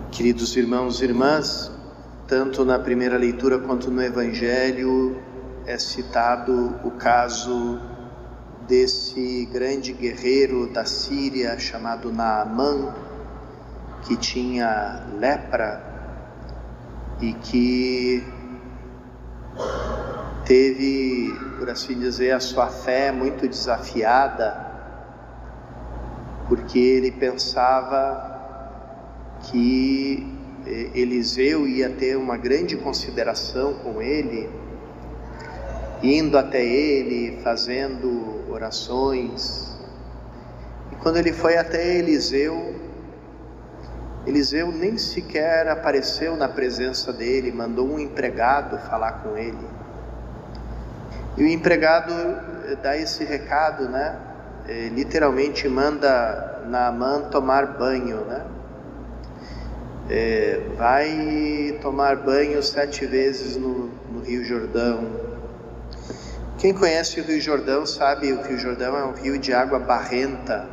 Queridos irmãos e irmãs, tanto na primeira leitura quanto no Evangelho é citado o caso desse grande guerreiro da Síria chamado Naamã, que tinha lepra e que teve, por assim dizer, a sua fé muito desafiada, porque ele pensava que Eliseu ia ter uma grande consideração com ele, indo até ele, fazendo orações. E quando ele foi até Eliseu nem sequer apareceu na presença dele, mandou um empregado falar com ele. E o empregado dá esse recado, né? Literalmente manda Naamã tomar banho, né? Vai tomar banho 7 vezes no Rio Jordão. Quem conhece o Rio Jordão sabe, o Rio Jordão é um rio de água barrenta.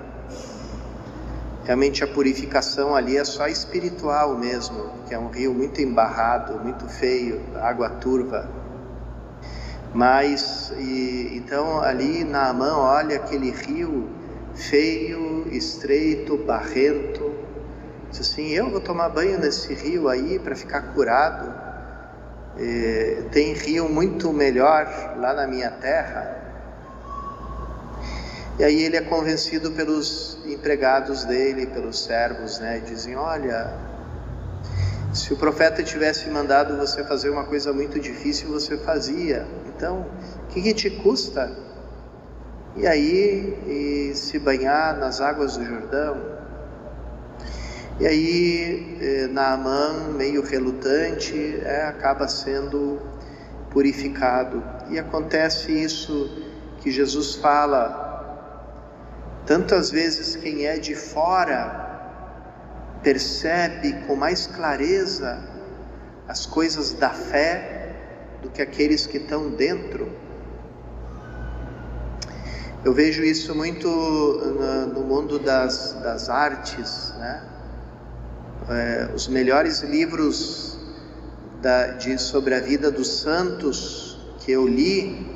Realmente a purificação ali é só espiritual mesmo, que é um rio muito embarrado, muito feio, água turva. Então ali Naamã olha aquele rio feio, estreito, barrento, diz assim: eu vou tomar banho nesse rio aí para ficar curado. Tem rio muito melhor lá na minha terra. E aí ele é convencido pelos empregados dele, pelos servos, né? Dizem: olha, se o profeta tivesse mandado você fazer uma coisa muito difícil, você fazia. Então, o que te custa? E aí, se banhar nas águas do Jordão. E aí Naamã, meio relutante, acaba sendo purificado. E acontece isso que Jesus fala: tantas vezes quem é de fora percebe com mais clareza as coisas da fé do que aqueles que estão dentro. Eu vejo isso muito no mundo das artes, né? Os melhores livros sobre a vida dos santos que eu li,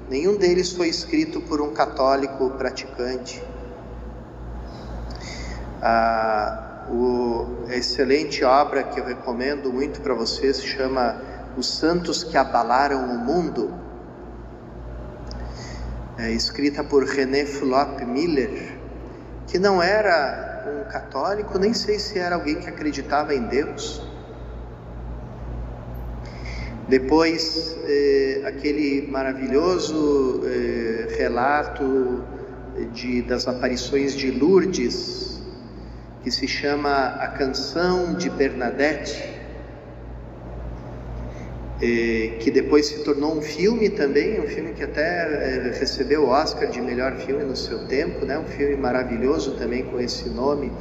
nenhum deles foi escrito por um católico praticante. A excelente obra que eu recomendo muito para vocês se chama Os Santos que Abalaram o Mundo, escrita por René Fulop Miller, que não era um católico, nem sei se era alguém que acreditava em Deus. Depois, aquele maravilhoso relato das aparições de Lourdes, que se chama A Canção de Bernadette, que depois se tornou um filme também, um filme que até recebeu o Oscar de melhor filme no seu tempo, né? Um filme maravilhoso também com esse nome,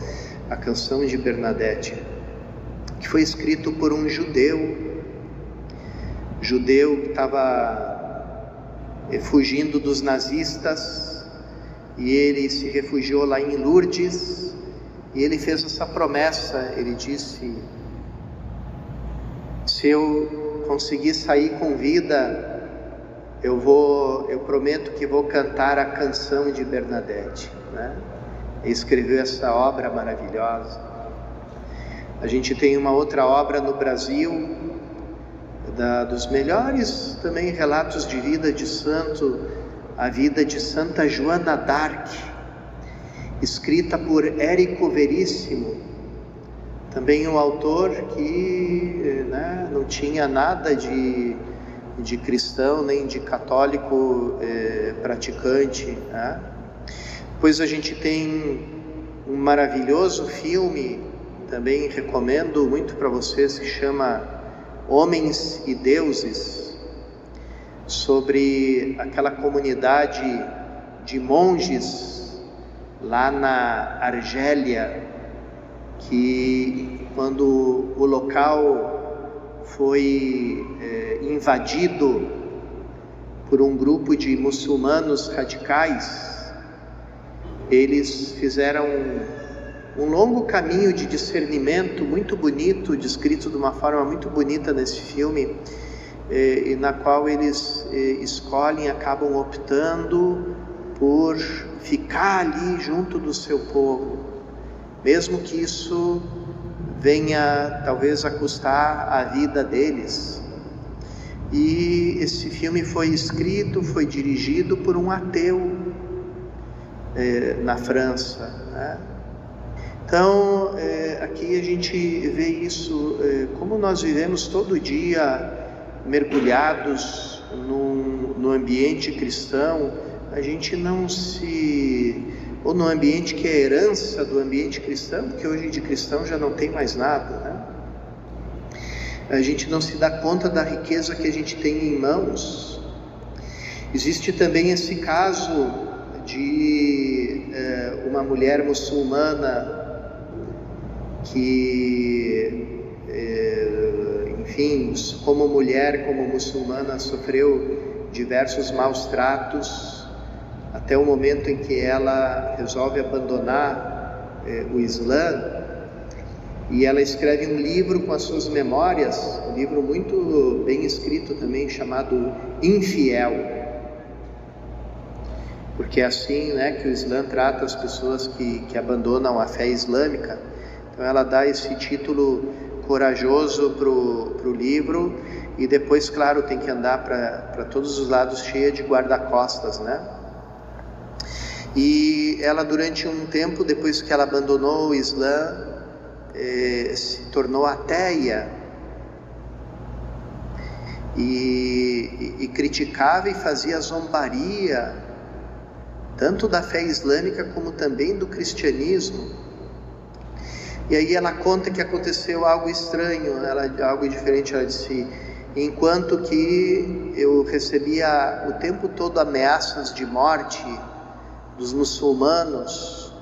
A Canção de Bernadette, que foi escrito por um judeu que estava fugindo dos nazistas, e ele se refugiou lá em Lourdes, e ele fez essa promessa. Ele disse: se eu conseguir sair com vida, eu prometo que vou cantar a Canção de Bernadette, né? Ele escreveu essa obra maravilhosa. A gente tem uma outra obra no Brasil, dos melhores também relatos de vida de santo, a vida de Santa Joana d'Arc, escrita por Érico Veríssimo, também um autor que, né, não tinha nada de cristão nem de católico praticante, né? Depois a gente tem um maravilhoso filme, também recomendo muito para vocês, que chama Homens e Deuses, sobre aquela comunidade de monges lá na Argélia, que quando o local foi invadido por um grupo de muçulmanos radicais, eles fizeram um longo caminho de discernimento muito bonito, descrito de uma forma muito bonita nesse filme, e na qual eles escolhem, acabam optando por ficar ali junto do seu povo, mesmo que isso venha talvez a custar a vida deles. E esse filme foi escrito, foi dirigido por um ateu na França, né? Então aqui a gente vê isso, como nós vivemos todo dia mergulhados no ambiente cristão. A gente não ou no ambiente que é herança do ambiente cristão, porque hoje de cristão já não tem mais nada, né? A gente não se dá conta da riqueza que a gente tem em mãos. Existe também esse caso de uma mulher muçulmana que, enfim, como mulher, como muçulmana, sofreu diversos maus tratos, até o momento em que ela resolve abandonar o Islã, e ela escreve um livro com as suas memórias, um livro muito bem escrito também, chamado Infiel, porque é assim, né, que o Islã trata as pessoas que abandonam a fé islâmica. Então ela dá esse título corajoso pro livro, e depois, claro, tem que andar para todos os lados cheia de guarda-costas, né? E ela, durante um tempo, depois que ela abandonou o Islã, se tornou ateia e criticava e fazia zombaria tanto da fé islâmica como também do cristianismo. E aí ela conta que aconteceu algo estranho, algo diferente. Ela disse: enquanto que eu recebia o tempo todo ameaças de morte dos muçulmanos,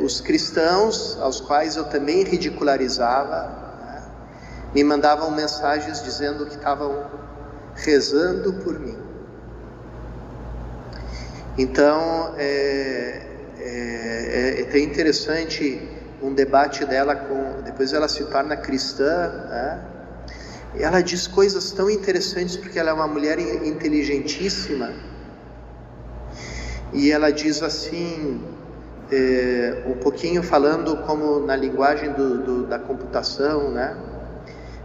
os cristãos, aos quais eu também ridicularizava, né, me mandavam mensagens dizendo que estavam rezando por mim. Então é até interessante um debate dela depois ela se torna cristã, né? E ela diz coisas tão interessantes, porque ela é uma mulher inteligentíssima, e ela diz assim, um pouquinho falando como na linguagem da computação, né?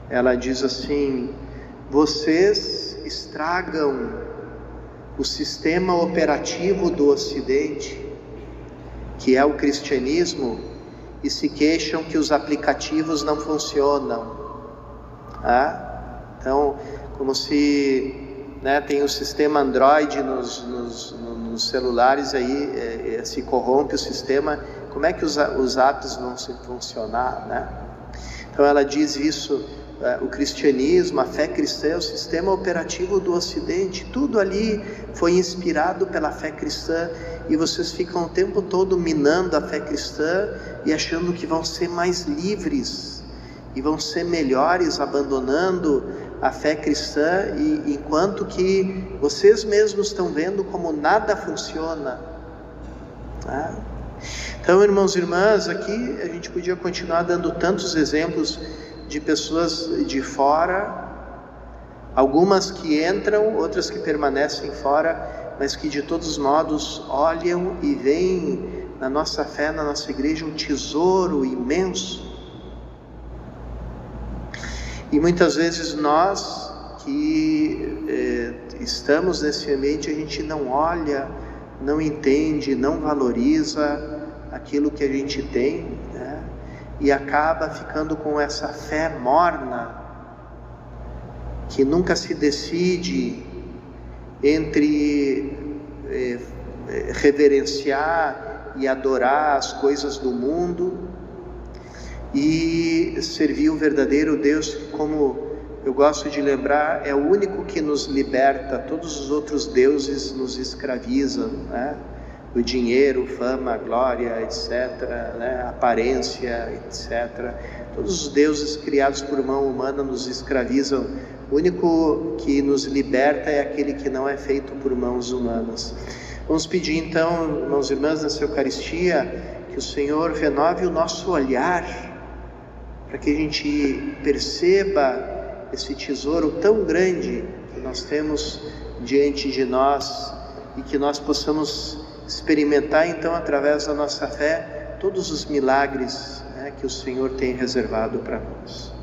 Ela diz assim: vocês estragam o sistema operativo do Ocidente, que é o cristianismo, e se queixam que os aplicativos não funcionam. Então, como se, né, tem o sistema Android nos celulares, aí se corrompe o sistema, como é que os apps vão funcionar, né? Então ela diz isso, o cristianismo, a fé cristã é o sistema operativo do Ocidente, tudo ali foi inspirado pela fé cristã, e vocês ficam o tempo todo minando a fé cristã e achando que vão ser mais livres e vão ser melhores abandonando a fé cristã, e enquanto que vocês mesmos estão vendo como nada funciona, né? Então, irmãos e irmãs, aqui a gente podia continuar dando tantos exemplos de pessoas de fora, algumas que entram, outras que permanecem fora, mas que de todos os modos olham e veem na nossa fé, na nossa igreja, um tesouro imenso. E muitas vezes nós que estamos nesse ambiente, a gente não olha, não entende, não valoriza aquilo que a gente tem, né? E acaba ficando com essa fé morna, que nunca se decide entre reverenciar e adorar as coisas do mundo e servir o verdadeiro Deus, que, como eu gosto de lembrar, é o único que nos liberta. Todos os outros deuses nos escravizam, né? O dinheiro, fama, glória, etc., né? Aparência, etc. Todos os deuses criados por mão humana nos escravizam. O único que nos liberta é aquele que não é feito por mãos humanas. Vamos pedir então, irmãos e irmãs, nessa Eucaristia, que o Senhor renove o nosso olhar, para que a gente perceba esse tesouro tão grande que nós temos diante de nós e que nós possamos experimentar então através da nossa fé todos os milagres, né, que o Senhor tem reservado para nós.